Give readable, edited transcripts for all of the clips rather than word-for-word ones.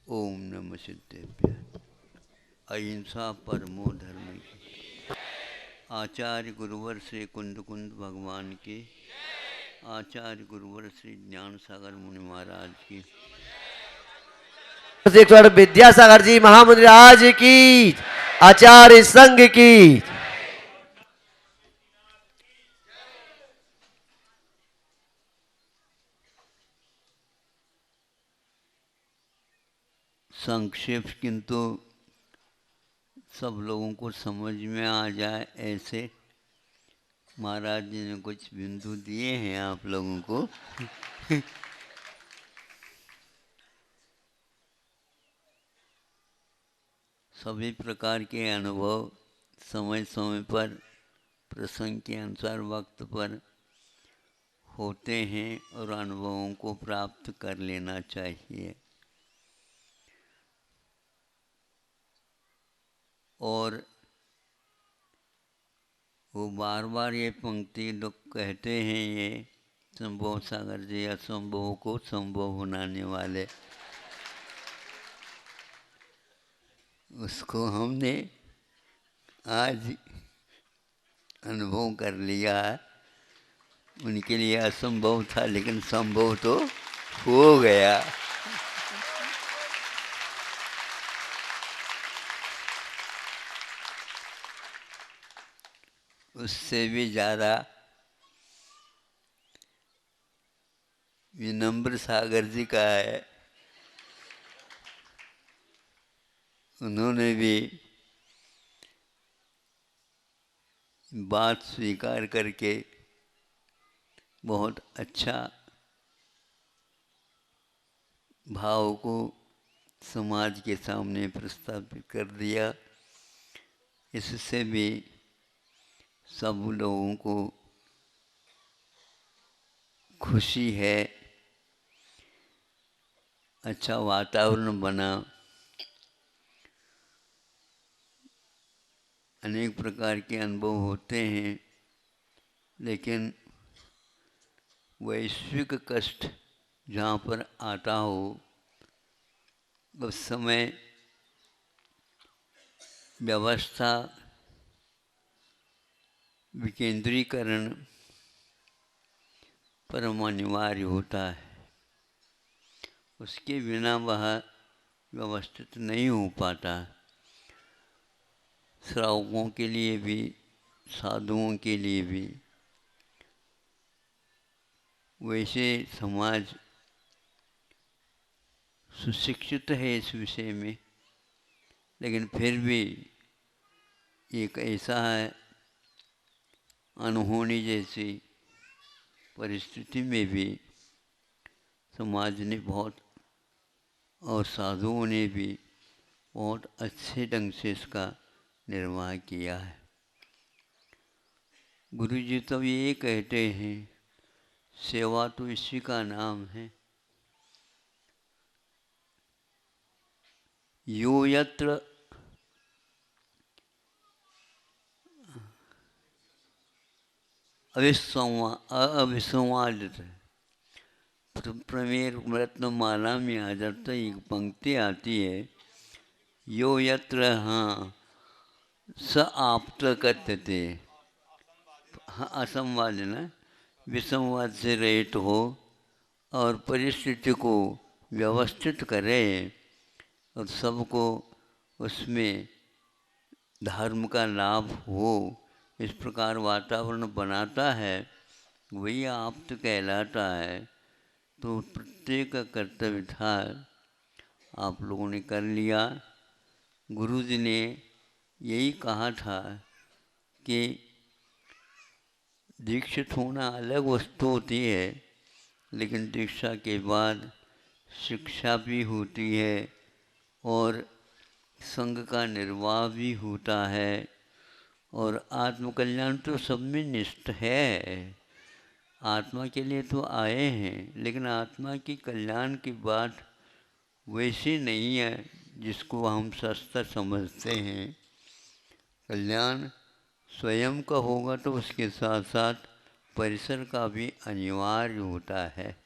ओम नमः सिद्धेभ्य। अहिंसा परमो धर्म की। आचार्य गुरुवर श्री कुंद कुंद भगवान की। आचार्य गुरुवर श्री ज्ञान सागर मुनि महाराज की। विद्यासागर जी महामुनि राज की। आचार्य संघ की। संक्षेप किंतु सब लोगों को समझ में आ जाए ऐसे महाराज जी ने कुछ बिंदु दिए हैं आप लोगों को। सभी प्रकार के अनुभव समय समय पर प्रसंग के अनुसार वक्त पर होते हैं और अनुभवों को प्राप्त कर लेना चाहिए। और वो बार बार ये पंक्ति लोग कहते हैं, ये संभव सागर जी असंभव को संभव बनाने वाले, उसको हमने आज अनुभव कर लिया। उनके लिए असंभव था लेकिन संभव तो हो गया। उससे भी ज़्यादा विनम्र सागर जी का है। उन्होंने भी बात स्वीकार करके बहुत अच्छा भाव को समाज के सामने प्रस्तावित कर दिया। इससे भी सब लोगों को खुशी है, अच्छा वातावरण बना। अनेक प्रकार के अनुभव होते हैं लेकिन वैश्विक कष्ट जहाँ पर आता हो उस समय व्यवस्था, विकेंद्रीकरण परम अनिवार्य होता है। उसके बिना वह व्यवस्थित नहीं हो पाता। श्रावकों के लिए भी, साधुओं के लिए भी। वैसे समाज सुशिक्षित है इस विषय में, लेकिन फिर भी एक ऐसा है अनहोनी जैसी परिस्थिति में भी समाज ने बहुत और साधुओं ने भी बहुत अच्छे ढंग से इसका निर्वाह किया है। गुरु जी तो ये कहते हैं, सेवा तो इसी का नाम है। यो यत्र अविसंवादित प्रमेय रत्नमाला में आ जाता एक पंक्ति आती है, यो यत्र हाँ स आप्त कथ्यते। हाँ असंवाद ना, विसंवाद से रहित हो और परिस्थिति को व्यवस्थित करे और सबको उसमें धर्म का लाभ हो, इस प्रकार वातावरण बनाता है, वही आप्त कहलाता है। तो प्रत्येक का कर्तव्य था, आप लोगों ने कर लिया। गुरु जी ने यही कहा था कि दीक्षित होना अलग वस्तु होती है, लेकिन दीक्षा के बाद शिक्षा भी होती है और संघ का निर्वाह भी होता है और आत्मकल्याण तो सब में निष्ठ है। आत्मा के लिए तो आए हैं, लेकिन आत्मा की कल्याण की बात वैसी नहीं है जिसको हम सस्ता समझते हैं। कल्याण स्वयं का होगा तो उसके साथ साथ परिसर का भी अनिवार्य होता है।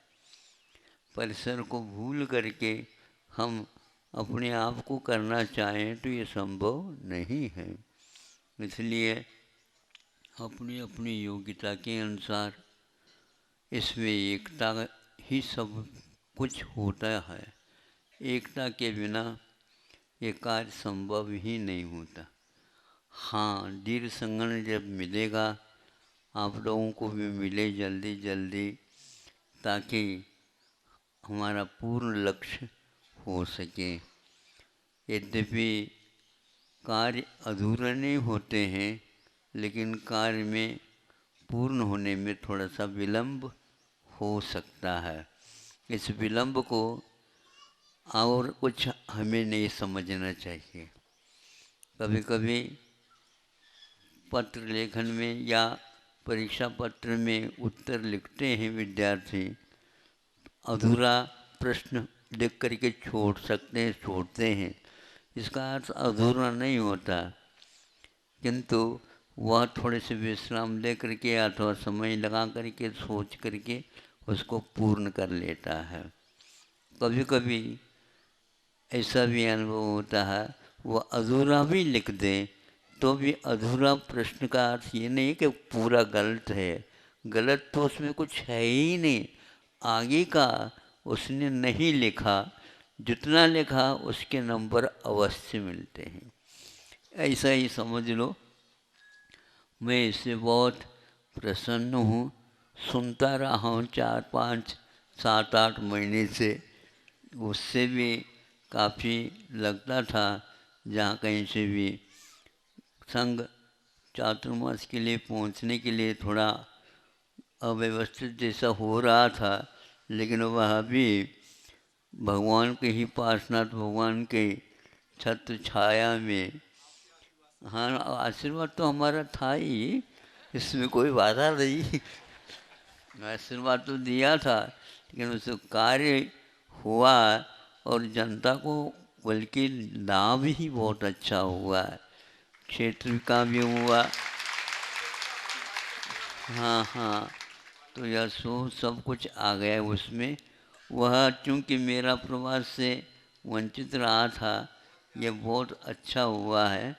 परिसर को भूल करके हम अपने आप को करना चाहें तो ये संभव नहीं है। इसलिए अपनी अपनी योग्यता के अनुसार इसमें एकता ही सब कुछ होता है। एकता के बिना ये कार्य संभव ही नहीं होता। हाँ, दृढ़ संगठन जब मिलेगा, आप लोगों को भी मिले जल्दी जल्दी, ताकि हमारा पूर्ण लक्ष्य हो सके। यद्यपि कार्य अधूरे नहीं होते हैं, लेकिन कार्य में पूर्ण होने में थोड़ा सा विलंब हो सकता है। इस विलंब को और कुछ हमें नहीं समझना चाहिए। कभी कभी पत्र लेखन में या परीक्षा पत्र में उत्तर लिखते हैं विद्यार्थी, अधूरा प्रश्न लिख करके छोड़ते हैं। इसका अर्थ अधूरा नहीं होता, किंतु वह थोड़े से विश्राम ले करके अथवा समय लगा करके सोच करके उसको पूर्ण कर लेता है। कभी कभी ऐसा भी अनुभव होता है, वह अधूरा भी लिख दे तो भी अधूरा प्रश्न का अर्थ ये नहीं कि पूरा गलत है। गलत तो उसमें कुछ है ही नहीं, आगे का उसने नहीं लिखा, जितना लिखा उसके नंबर अवश्य मिलते हैं। ऐसा ही समझ लो। मैं इससे बहुत प्रसन्न हूँ, सुनता रहा हूँ 4, 5, 7, 8 महीने से। उससे भी काफ़ी लगता था जहाँ कहीं से भी संघ चातुर्मास के लिए पहुँचने के लिए थोड़ा अव्यवस्थित जैसा हो रहा था, लेकिन वह भी भगवान के ही पार्षनाथ भगवान के छत्र छाया में, हाँ, आशीर्वाद तो हमारा था ही, इसमें कोई बाधा नहीं। आशीर्वाद तो दिया था, लेकिन उस कार्य हुआ और जनता को बल्कि लाभ ही बहुत अच्छा हुआ है। क्षेत्र का भी हुआ। हाँ हाँ, तो यह सब कुछ आ गया उसमें। वह चूँकि मेरा प्रवास से वंचित रहा था, ये बहुत अच्छा हुआ है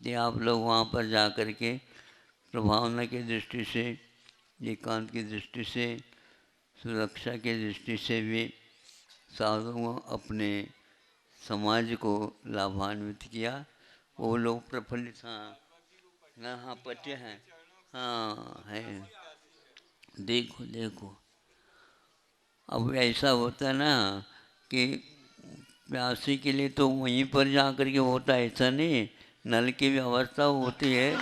कि आप लोग वहाँ पर जा कर के प्रभावना की दृष्टि से, एकांत की दृष्टि से, सुरक्षा की दृष्टि से भी साधुओं अपने समाज को लाभान्वित किया। वो लोग प्रफुल्लित, हाँ हाँ हाँ, पट्टे हैं, हाँ है। देखो देखो, अब ऐसा होता है ना कि प्यासी के लिए तो वहीं पर जा कर के होता है, ऐसा नहीं, नल की व्यवस्था होती है।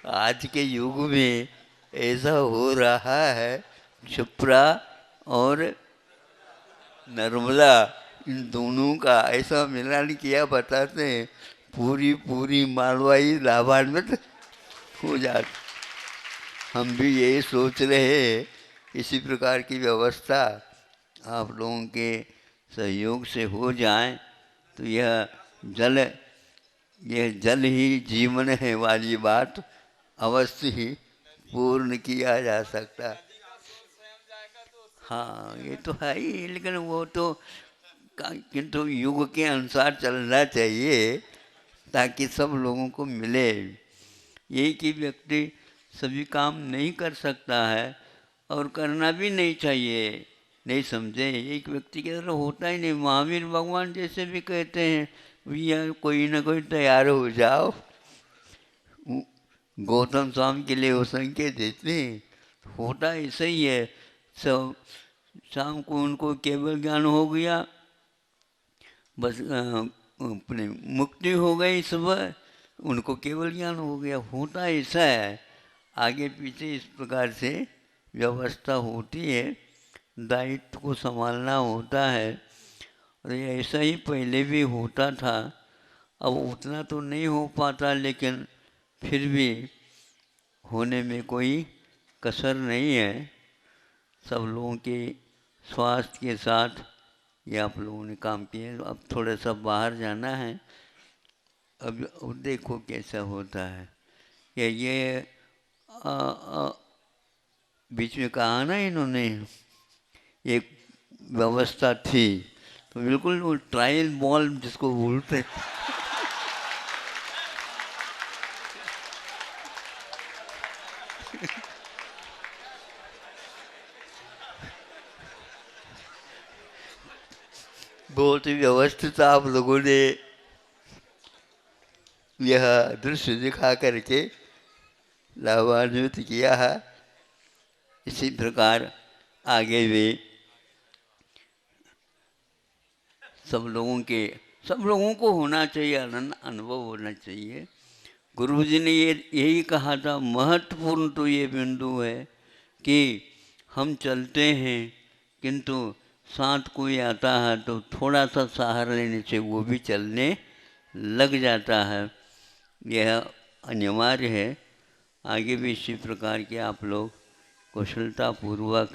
आज के युग में ऐसा हो रहा है, क्षिप्रा और नर्मदा, इन दोनों का ऐसा मिलान किया, बताते हैं पूरी पूरी मालवाई लाभान्वित हो जाती। हम भी यही सोच रहे हैं, इसी प्रकार की व्यवस्था आप लोगों के सहयोग से हो जाए तो यह जल ही जीवन है वाली बात अवश्य ही पूर्ण किया जा सकता। हाँ, ये तो है ही, लेकिन वो तो किंतु युग के अनुसार चलना चाहिए ताकि सब लोगों को मिले। एक ही व्यक्ति सभी काम नहीं कर सकता है और करना भी नहीं चाहिए। नहीं समझे, एक व्यक्ति के तरह होता ही नहीं। महावीर भगवान जैसे भी कहते हैं, भैया कोई ना कोई तैयार हो जाओ। गौतम स्वामी के लिए वो संकेत देते हैं, होता ऐसा ही है। सब शाम को उनको केवल ज्ञान हो गया, बस अपने मुक्ति हो गई, सुबह उनको केवल ज्ञान हो गया। होता ऐसा है, आगे पीछे इस प्रकार से व्यवस्था होती है, दायित्व को संभालना होता है। और ये ऐसा ही पहले भी होता था। अब उतना तो नहीं हो पाता, लेकिन फिर भी होने में कोई कसर नहीं है। सब लोगों के स्वास्थ्य के साथ ये आप लोगों ने काम किए। अब थोड़ा सा बाहर जाना है, अब देखो कैसा होता है। ये बीच में कहा ना इन्होंने, एक व्यवस्था थी, तो बिल्कुल वो ट्रायल बॉल जिसको बोलते, बहुत ही व्यवस्थित आप लोगों ने यह दृश्य दिखा करके लाभान्वित किया है। इसी प्रकार आगे भी सब लोगों को होना चाहिए, आनंद अनुभव होना चाहिए। गुरु जी ने ये यही कहा था, महत्वपूर्ण तो ये बिंदु है कि हम चलते हैं किंतु साथ कोई आता है तो थोड़ा सा सहारा लेने से वो भी चलने लग जाता है। यह अनिवार्य है। आगे भी इसी प्रकार के आप लोग कुशलतापूर्वक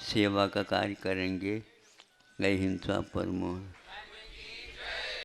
सेवा का कार्य करेंगे। जय हिंद, परमो।